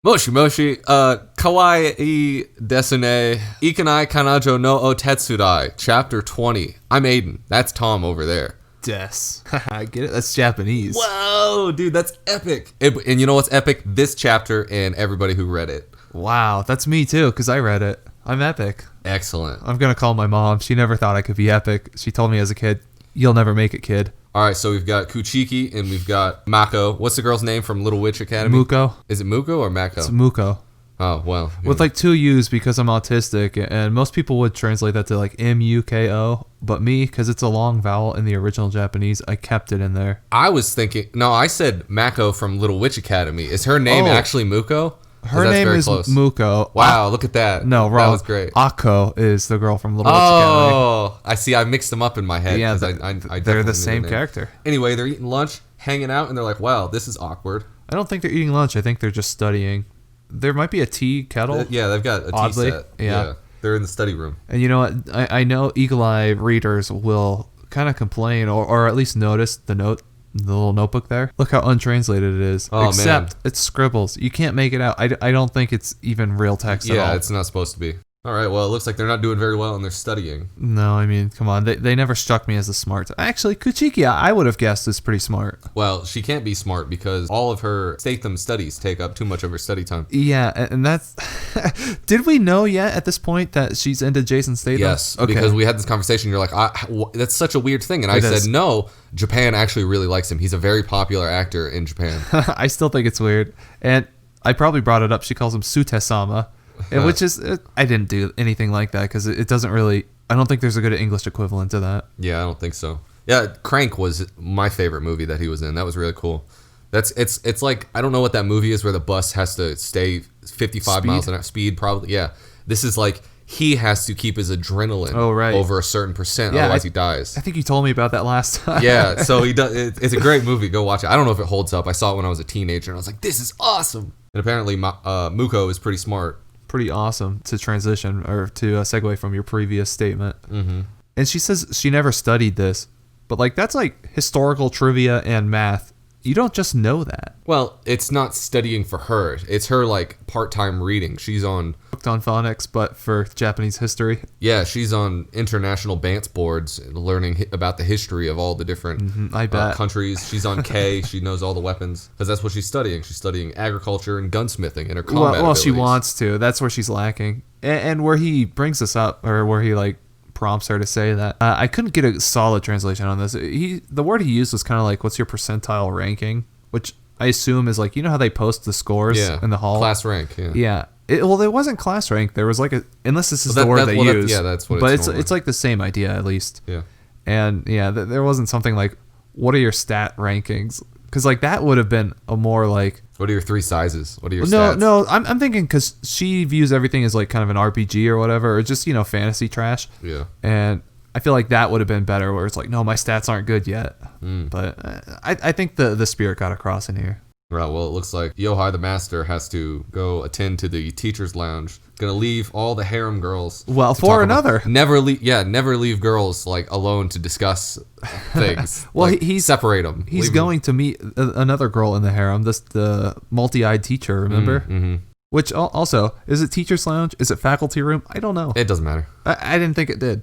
Moshi Moshi, Kawaii Desune, Ikanai Kanajo no O Tetsudai, Chapter 20. I'm Aiden. That's Tom over there. Des. I get it. That's Japanese. Whoa, dude, that's epic. And you know what's epic? This chapter and everybody who read it. Wow, that's me too, because I read it. I'm epic. Excellent. I'm going to call my mom. She never thought I could be epic. She told me as a kid, you'll never make it, kid. All right, so we've got Kuchiki and we've got Mako. What's the girl's name from Little Witch Academy? Muko. Is it Muko or Mako? It's Muko. Oh, well. With like two U's because I'm autistic, and most people would translate that to like M-U-K-O, but me, because it's a long vowel in the original Japanese, I kept it in there. I was thinking, no, I said Mako from Little Witch Academy. Is her name actually Muko? Her name is Muko. Wow, look at that. No, wrong. That was great. Akko is the girl from Little Witch Academy. Oh, I see. I mixed them up in my head. Yeah, I they're the same character. Anyway, they're eating lunch, hanging out, and they're like, wow, this is awkward. I don't think they're eating lunch. I think they're just studying. There might be a tea kettle. Yeah, they've got a Oddly, tea set. yeah. They're in the study room. And you know what? I know Eagle Eye readers will kind of complain or at least notice the little notebook there. Look how untranslated it is. Oh, Except man. it's scribbles. You can't make it out. I don't think it's even real text at all. Yeah, it's not supposed to be. All right, well, it looks like they're not doing very well and they're studying. No, I mean, come on. They never struck me as a smart. Actually, Kuchiki, I would have guessed is pretty smart. Well, she can't be smart because all of her Statham studies take up too much of her study time. Yeah, and that's... Did we know yet at this point that she's into Jason Statham? Yes, okay. Because we had this conversation. You're like, that's such a weird thing. And I said, no, Japan actually really likes him. He's a very popular actor in Japan. I still think it's weird. And I probably brought it up. She calls him Sute-sama. Which is, I didn't do anything like that because it doesn't really, I don't think there's a good English equivalent to that. Yeah, I don't think so. Yeah, Crank was my favorite movie that he was in. That was really cool. It's like, I don't know what that movie is where the bus has to stay 55 miles an hour speed, probably. Yeah. This is like, he has to keep his adrenaline over a certain percent, otherwise he dies. I think you told me about that last time. Yeah, so he does. It's a great movie. Go watch it. I don't know if it holds up. I saw it when I was a teenager, and I was like, this is awesome. And apparently, Muko is pretty smart. Pretty awesome to transition or to segue from your previous statement. Mm-hmm. And she says she never studied this, but like that's like historical trivia and math. You don't just know that. Well, it's not studying for her. It's her like part-time reading. She's on hooked on phonics, but for Japanese history. Yeah, she's on international dance boards, learning about the history of all the different countries. She's on K. She knows all the weapons because that's what she's studying. She's studying agriculture and gunsmithing and her combat abilities. She wants to. That's where she's lacking. And where he brings this up, or where he like prompts her to say that, I couldn't get a solid translation on this. The word he used was kind of like, what's your percentile ranking? Which I assume is like, you know how they post the scores in the hall? Class rank, Yeah. It wasn't class rank. There was like unless this is the word they use. Yeah, that's what it's But it's like the same idea at least. Yeah. And yeah, there wasn't something like, what are your stat rankings? Because like that would have been a more like... What are your 3 sizes? What are your stats? No, I'm thinking because she views everything as like kind of an RPG or whatever, or just, fantasy trash. Yeah. And I feel like that would have been better where it's like, no, my stats aren't good yet. But I think the spirit got across in here. Right, well, it looks like Yohai the Master has to go attend to the teacher's lounge. Gonna leave all the harem girls. Well, for another. Never leave girls like alone to discuss things. Well, like, he's separate them. He's going to meet another girl in the harem. The multi-eyed teacher, remember? Mm-hmm. Which also, is it teacher's lounge? Is it faculty room? I don't know. It doesn't matter. I didn't think it did.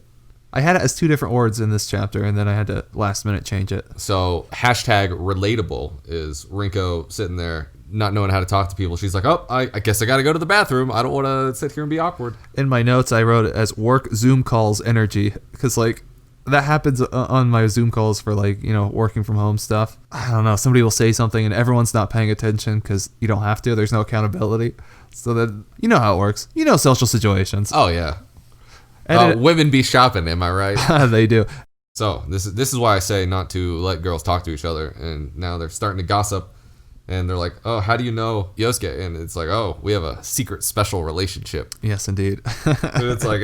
I had it as 2 different words in this chapter, and then I had to last minute change it. So, #relatable is Rinko sitting there not knowing how to talk to people. She's like, oh, I guess I got to go to the bathroom. I don't want to sit here and be awkward. In my notes, I wrote it as work Zoom calls energy, because like that happens on my Zoom calls for like, working from home stuff. I don't know. Somebody will say something and everyone's not paying attention because you don't have to. There's no accountability. So that, you know how it works. You know social situations. Oh, yeah. Women be shopping, am I right? They do. So this is why I say not to let girls talk to each other. And now they're starting to gossip. And they're like, oh, how do you know Yosuke? And it's like, oh, we have a secret special relationship. Yes, indeed. And it's like,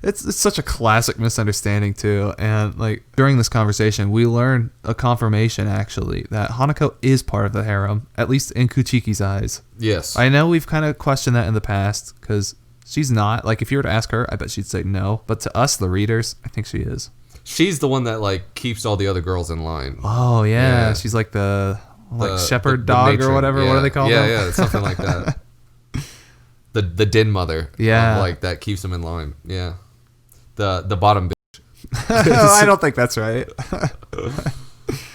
It's such a classic misunderstanding, too. And like during this conversation, we learn a confirmation, actually, that Hanako is part of the harem, at least in Kuchiki's eyes. Yes. I know we've kind of questioned that in the past because she's not. Like, if you were to ask her, I bet she'd say no. But to us, the readers, I think she is. She's the one that like keeps all the other girls in line. Oh, yeah. She's like the like shepherd dog matron. or whatever. Yeah. What do they call them? Yeah, something like that. The den mother. Yeah. Like that keeps them in line. Yeah. The bottom bitch. I don't think that's right.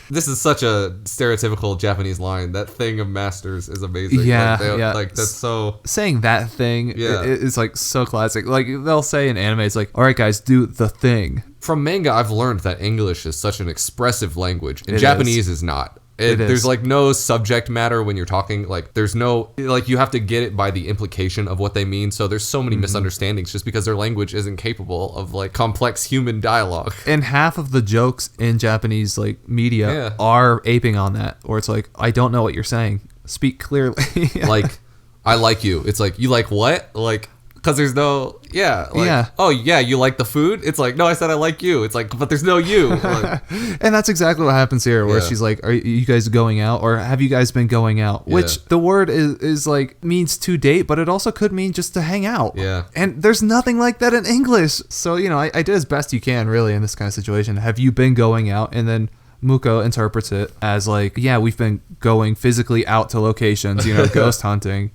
This is such a stereotypical Japanese line. That thing of masters is amazing. Yeah, like, like that's so. Saying that thing Yeah. is like so classic. Like they'll say in anime, it's like, all right, guys, do the thing. From manga, I've learned that English is such an expressive language, and It Japanese is not. It is. There's like no subject matter when you're talking. Like there's no like you have to get it by the implication of what they mean. So there's so many misunderstandings just because their language isn't capable of like complex human dialogue. And half of the jokes in Japanese like media Yeah. are aping on that, or it's like, I don't know what you're saying. Speak clearly. Like, I like you. It's like, you like what? Like, because there's no, yeah. Like, Yeah. oh, yeah, you like the food? It's like, no, I said I like you. It's like, but there's no you. Like, And that's exactly what happens here, where Yeah. she's like, are you guys going out, or have you guys been going out? Which Yeah. the word is like means to date, but it also could mean just to hang out. Yeah. And there's nothing like that in English. So, I did as best you can really in this kind of situation. Have you been going out? And then Muko interprets it as like, yeah, we've been going physically out to locations, ghost hunting.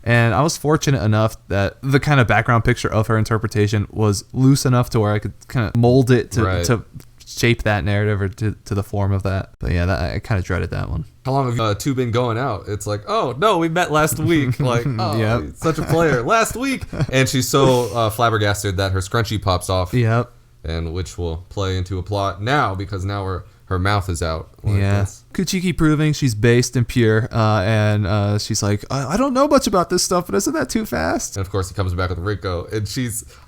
And I was fortunate enough that the kind of background picture of her interpretation was loose enough to where I could kind of mold it to shape that narrative or to the form of that. But yeah, I kind of dreaded that one. how long have you two been going out? It's like, oh, no, we met last week. Like, oh, Yep. he's such a player. Last week. And she's so flabbergasted that her scrunchie pops off. Yep. And which will play into a plot now because now her mouth is out. Like, Yeah. that's- Kuchiki proving she's based and pure. And she's like, I don't know much about this stuff, but isn't that too fast? And of course, he comes back with Rico, and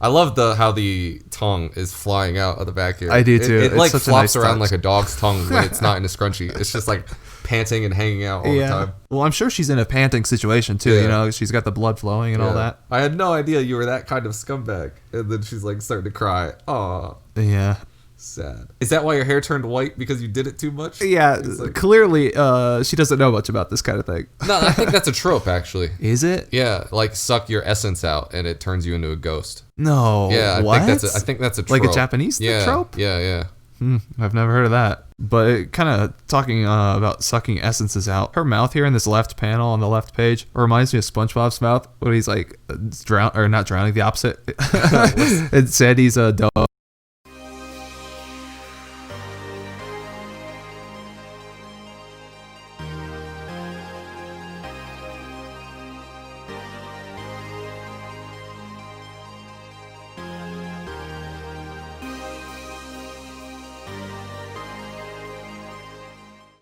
I love how the tongue is flying out of the back here. I do too. It It's like such a flops nice around touch. like a dog's tongue when it's not in a scrunchie. It's just like panting and hanging out all the time. Well, I'm sure she's in a panting situation too. Yeah. She's got the blood flowing and all Yeah. that. I had no idea you were that kind of scumbag. And then she's like starting to cry. Aw, Yeah. sad. Is that why your hair turned white because you did it too much? Yeah. It's like- Clearly, she doesn't know much about this kind of thing. No, I think that's a trope actually. Is it? Yeah, like suck your essence out and it turns you into a ghost. No. Yeah, What? I think that's a trope. Like a Japanese yeah, trope? Yeah. I've never heard of that. But kind of talking about sucking essences out. Her mouth here in this left panel on the left page reminds me of SpongeBob's mouth when he's like not drowning, the opposite. It said he's a dog